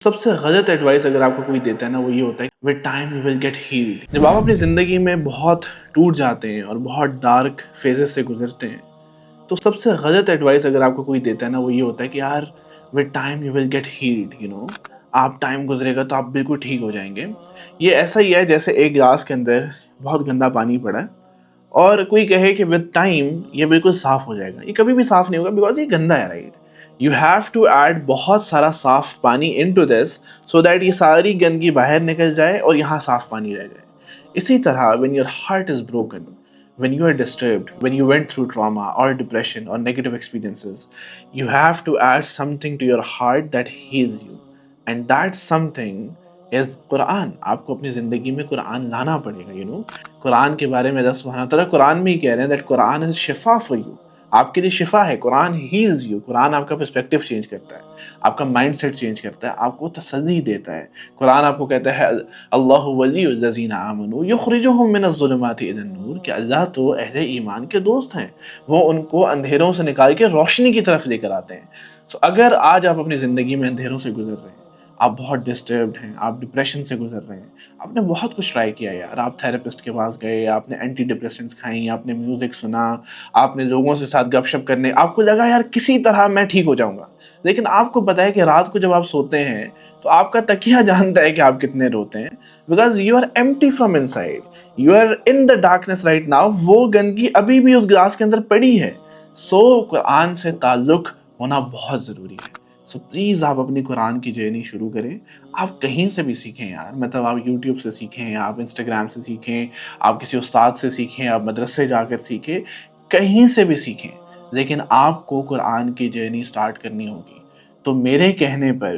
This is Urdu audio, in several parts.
سب سے غلط ایڈوائس اگر آپ کو کوئی دیتا ہے نا وہ یہ ہوتا ہے with time you will get healed. جب آپ اپنی زندگی میں بہت ٹوٹ جاتے ہیں اور بہت ڈارک فیزز سے گزرتے ہیں تو سب سے غلط ایڈوائس اگر آپ کو کوئی دیتا ہے نا وہ یہ ہوتا ہے کہ یار with time you will get healed آپ ٹائم گزرے گا تو آپ بالکل ٹھیک ہو جائیں گے. یہ ایسا ہی ہے جیسے ایک گلاس کے اندر بہت گندا پانی پڑا ہے اور کوئی کہے کہ ود ٹائم یہ بالکل صاف ہو جائے گا. یہ کبھی بھی صاف نہیں ہوگا بیکاز یہ گندا ہے, right. You have to add بہت سارا صاف پانی ان ٹو دس سو دیٹ یہ ساری گندگی باہر نکل جائے اور یہاں صاف پانی رہ جائے. اسی طرح when your heart is broken, when you are disturbed, when you went through trauma or depression or negative experiences, you have to add something to your heart that heals you. And that something is قرآن. آپ کو اپنی زندگی میں قرآن لانا پڑے گا. قرآن کے بارے میں اللہ سبحانہ تعالیٰ قرآن میں ہی کہہ رہے ہیں that قرآن is شفا for you. آپ کے لیے شفا ہے. قرآن heals you. قرآن آپ کا پرسپیکٹو چینج کرتا ہے, آپ کا مائنڈ سیٹ چینج کرتا ہے, آپ کو تسلی دیتا ہے. قرآن آپ کو کہتا ہے اللہ ولی الذین آمنوا یخرجہم من الظلمات الی النور, کہ اللہ تو اہل ایمان کے دوست ہیں, وہ ان کو اندھیروں سے نکال کے روشنی کی طرف لے کر آتے ہیں. سو اگر آج آپ اپنی زندگی میں اندھیروں سے گزر رہے ہیں, آپ بہت ڈسٹربڈ ہیں, آپ ڈپریشن سے گزر رہے ہیں, آپ نے بہت کچھ ٹرائی کیا یار, آپ تھراپسٹ کے پاس گئے, آپ نے اینٹی ڈپریسنٹس کھائیں, آپ نے میوزک سنا, آپ نے لوگوں سے ساتھ گپ شپ کرنے, آپ کو لگا یار کسی طرح میں ٹھیک ہو جاؤں گا. لیکن آپ کو پتا ہے کہ رات کو جب آپ سوتے ہیں تو آپ کا تکیہ جانتا ہے کہ آپ کتنے روتے ہیں, because you are empty from inside, you are in the darkness right now. وہ گندگی ابھی بھی اس گلاس کے اندر پڑی ہے. سو قرآن سے تعلق ہونا بہت ضروری ہے. سو پلیز آپ اپنی قرآن کی جرنی شروع کریں. آپ کہیں سے بھی سیکھیں یار, مطلب آپ یوٹیوب سے سیکھیں, آپ انسٹاگرام سے سیکھیں, آپ کسی استاد سے سیکھیں, آپ مدرسے جا کر سیکھیں, کہیں سے بھی سیکھیں, لیکن آپ کو قرآن کی جرنی سٹارٹ کرنی ہوگی. تو میرے کہنے پر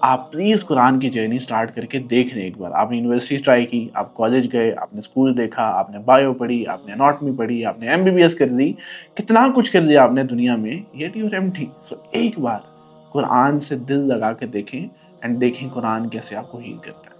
آپ پلیز قرآن کی جرنی سٹارٹ کر کے دیکھ لیں ایک بار. آپ نے یونیورسٹی ٹرائی کی, آپ کالج گئے, آپ نے اسکول دیکھا, آپ نے بایو پڑھی, آپ نے اناٹمی پڑھی, آپ نے MBBS کر لی, کتنا کچھ کر لیا آپ نے دنیا میں, یٹ یو آر ایمٹی. سو ایک بار قرآن سے دل لگا کے دیکھیں اینڈ دیکھیں قرآن کیسے آپ کو ہیل کرتا ہے.